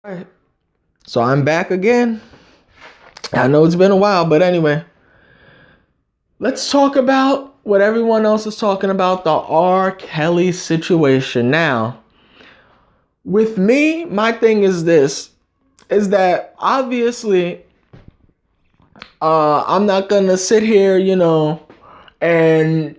Right. So I'm back again. I know it's been a while, but anyway, let's talk about what everyone else is talking about, the R. Kelly situation. Now, with me, my thing is this, is that obviously I'm not gonna sit here, and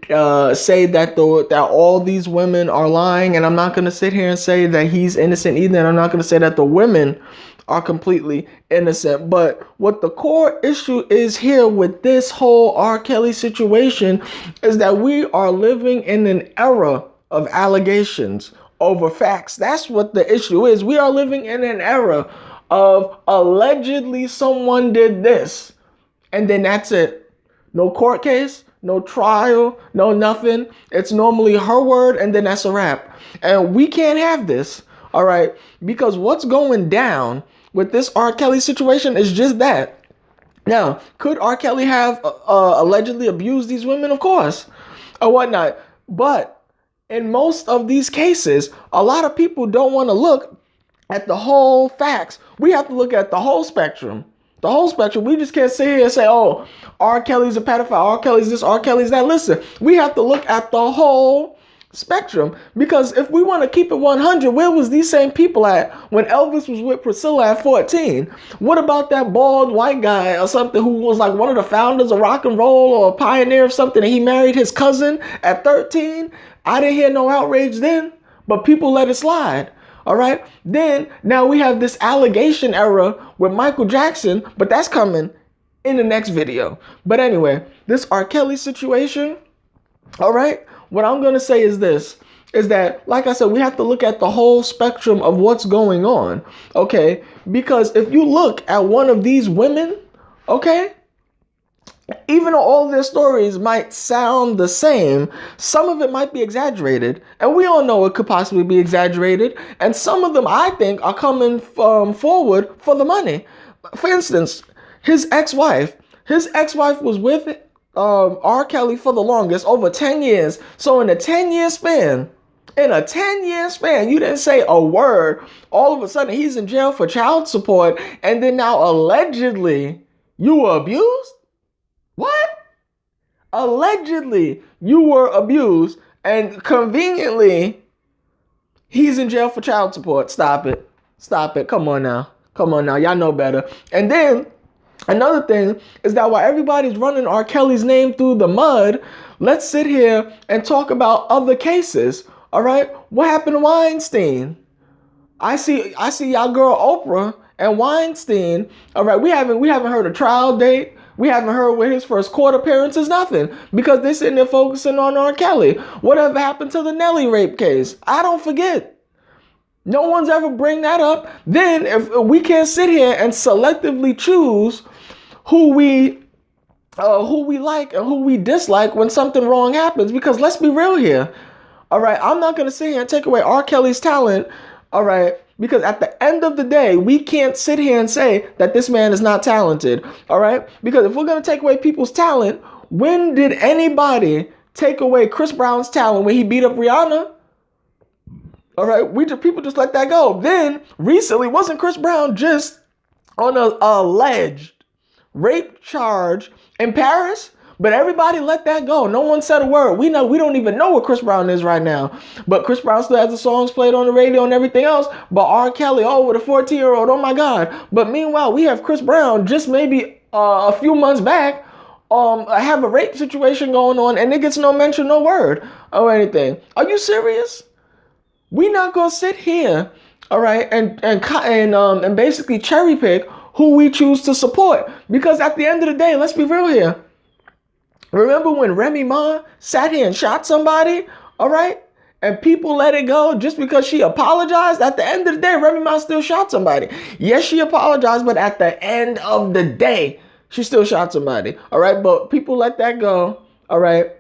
say that that all these women are lying, and I'm not gonna sit here and say that he's innocent either, and I'm not gonna say that the women are completely innocent. But what the core issue is here with this whole R. Kelly situation is that we are living in an era of allegations over facts. That's what the issue is. We are living in an era of allegedly someone did this, and then that's it. No court case, no trial, no nothing. It's normally her word, and then that's a wrap. And we can't have this, all right? Because what's going down with this R. Kelly situation is just that. Now, could R. Kelly have allegedly abused these women? Of course, or whatnot. But in most of these cases, a lot of people don't want to look at the whole facts. We have to look at the whole spectrum. The whole spectrum. We just can't sit here and say, oh, R. Kelly's a pedophile, R. Kelly's this, R. Kelly's that. Listen, we have to look at the whole spectrum, because if we want to keep it 100, where was these same people at when Elvis was with Priscilla at 14? What about that bald white guy or something who was like one of the founders of rock and roll or a pioneer of something, and he married his cousin at 13? I didn't hear no outrage then, but people let it slide. All right. Then now we have this allegation era with Michael Jackson, but that's coming in the next video. But anyway, this R. Kelly situation. All right. What I'm going to say is this, is that, like I said, we have to look at the whole spectrum of what's going on. OK, because if you look at one of these women, OK, even though all their stories might sound the same, some of it might be exaggerated. And we all know it could possibly be exaggerated. And some of them, I think, are coming forward for the money. For instance, his ex-wife was with R. Kelly for the longest, over 10 years. So in a 10-year span, you didn't say a word. All of a sudden, he's in jail for child support. And then now, allegedly, you were abused? What? Allegedly, you were abused, and conveniently, he's in jail for child support. Stop it. Stop it. Come on now. Come on now. Y'all know better. And then another thing is that while everybody's running R. Kelly's name through the mud, let's sit here and talk about other cases. All right? What happened to Weinstein? I see y'all girl Oprah and Weinstein. All right, we haven't heard a trial date. We haven't heard where his first court appearance is, nothing, because they're sitting there focusing on R. Kelly. Whatever happened to the Nelly rape case? I don't forget. No one's ever bring that up. Then if we can't sit here and selectively choose who we like and who we dislike when something wrong happens, because let's be real here. All right, I'm not going to sit here and take away R. Kelly's talent. All right, because at the end of the day, we can't sit here and say that this man is not talented. All right, because if we're going to take away people's talent, when did anybody take away Chris Brown's talent when he beat up Rihanna? All right, people just let that go. Then recently, wasn't Chris Brown just on an alleged rape charge in Paris? But everybody let that go. No one said a word. We don't even know what Chris Brown is right now. But Chris Brown still has the songs played on the radio and everything else. But R. Kelly, with a 14-year-old, oh my God. But meanwhile, we have Chris Brown just maybe a few months back have a rape situation going on, and it gets no mention, no word or anything. Are you serious? We're not gonna sit here, all right, and basically cherry pick who we choose to support, because at the end of the day, let's be real here. Remember when Remy Ma sat here and shot somebody, all right? And people let it go just because she apologized? At the end of the day, Remy Ma still shot somebody. Yes, she apologized, but at the end of the day, she still shot somebody, all right? But people let that go, all right?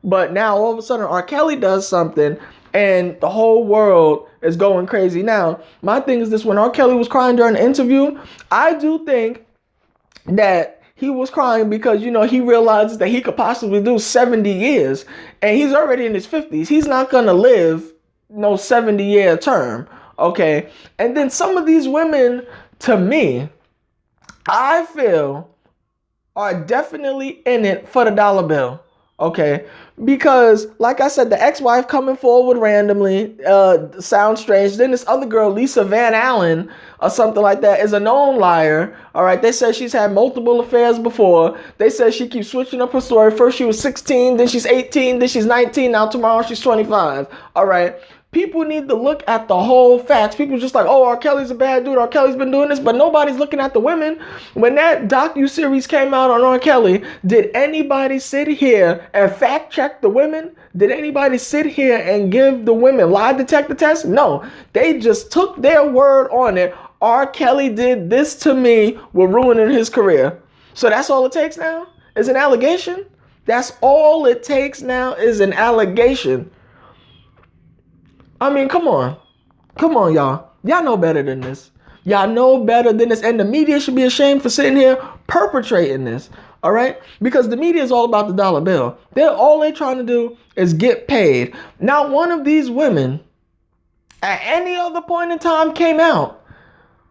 But now all of a sudden R. Kelly does something and the whole world is going crazy. Now, my thing is this: when R. Kelly was crying during the interview, I do think that he was crying because, he realizes that he could possibly do 70 years, and he's already in his 50s. He's not going to live no 70-year term. Okay. And then some of these women, to me, I feel are definitely in it for the dollar bill. Okay. Because, like I said, the ex-wife coming forward randomly sounds strange. Then this other girl, Lisa Van Allen, or something like that, is a known liar. All right. They said she's had multiple affairs before. They said she keeps switching up her story. First she was 16, then she's 18, then she's 19. Now tomorrow she's 25. All right. People need to look at the whole facts. People just like, oh, R. Kelly's a bad dude. R. Kelly's been doing this, but nobody's looking at the women. When that docu-series came out on R. Kelly, did anybody sit here and fact check the women? Did anybody sit here and give the women lie detector tests? No, they just took their word on it. R. Kelly did this to me, we're ruining his career. So that's all it takes now is an allegation. That's all it takes now is an allegation. I mean, come on. Come on, y'all. Y'all know better than this. Y'all know better than this. And the media should be ashamed for sitting here perpetrating this. All right? Because the media is all about the dollar bill. All they're trying to do is get paid. Not one of these women at any other point in time came out,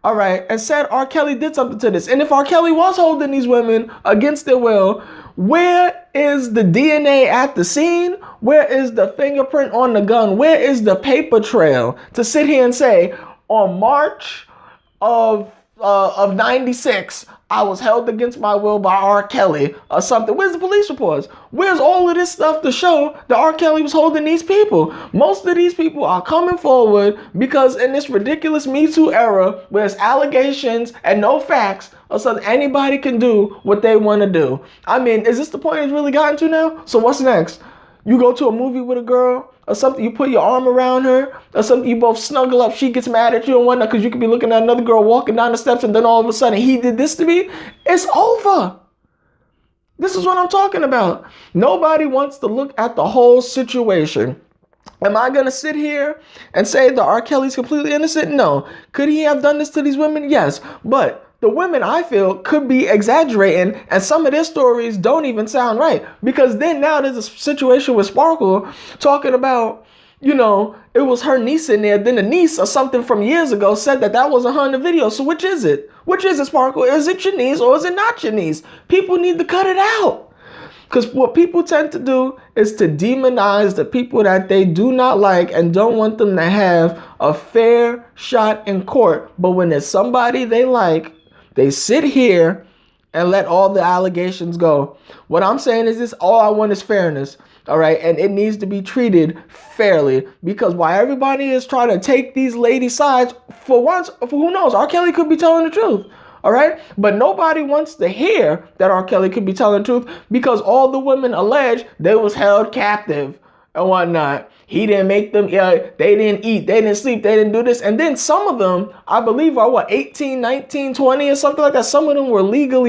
all right, and said R. Kelly did something to this. And if R. Kelly was holding these women against their will, where is the DNA at the scene? Where is the fingerprint on the gun? Where is the paper trail to sit here and say, on March of 96, I was held against my will by R. Kelly or something? Where's the police reports? Where's all of this stuff to show that R. Kelly was holding these people? Most of these people are coming forward because in this ridiculous Me Too era, where it's allegations and no facts, or something, anybody can do what they want to do. I mean, is this the point it's really gotten to now? So what's next? You go to a movie with a girl or something, you put your arm around her or something, you both snuggle up, she gets mad at you and whatnot because you could be looking at another girl walking down the steps and then all of a sudden he did this to me. It's over. This is what I'm talking about. Nobody wants to look at the whole situation. Am I going to sit here and say that R. Kelly's completely innocent? No. Could he have done this to these women? Yes. But the women, I feel, could be exaggerating, and some of their stories don't even sound right. Because then now there's a situation with Sparkle talking about, you know, it was her niece in there. Then the niece or something from years ago said that wasn't her in the video. So which is it? Which is it, Sparkle? Is it your niece or is it not your niece? People need to cut it out. Because what people tend to do is to demonize the people that they do not like and don't want them to have a fair shot in court. But when it's somebody they like, they sit here and let all the allegations go. What I'm saying is this: all I want is fairness. All right. And it needs to be treated fairly, because while everybody is trying to take these ladies' sides, for once, who knows, R. Kelly could be telling the truth. All right. But nobody wants to hear that R. Kelly could be telling the truth, because all the women allege they was held captive and whatnot. He didn't make them, they didn't eat, they didn't sleep, they didn't do this. And then some of them, I believe, are 18, 19, 20 or something like that. Some of them were legal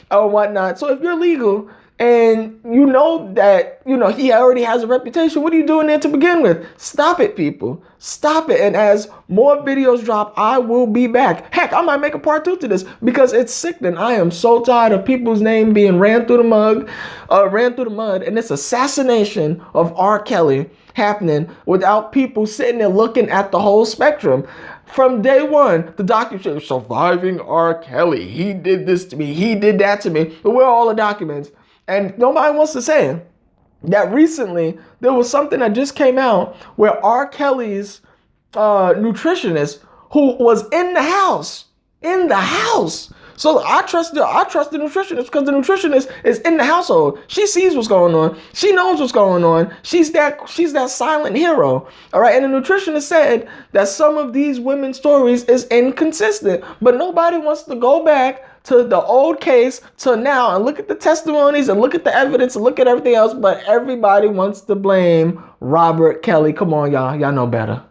or whatnot. So if you're legal and you know that, he already has a reputation, what are you doing there to begin with? Stop it, people. Stop it. And as more videos drop, I will be back. Heck, I might make a part 2 to this because it's sickening. I am so tired of people's name being ran through the mud, and this assassination of R. Kelly happening without people sitting there looking at the whole spectrum. From day one, the documentary, surviving R. Kelly. He did this to me. He did that to me. But where are all the documents? And nobody wants to say that recently there was something that just came out where R. Kelly's nutritionist, who was in the house. So I trust the nutritionist because the nutritionist is in the household. She sees what's going on. She knows what's going on. She's that silent hero. All right. And the nutritionist said that some of these women's stories is inconsistent, but nobody wants to go back to the old case to now and look at the testimonies and look at the evidence and look at everything else. But everybody wants to blame Robert Kelly. Come on, y'all. Y'all know better.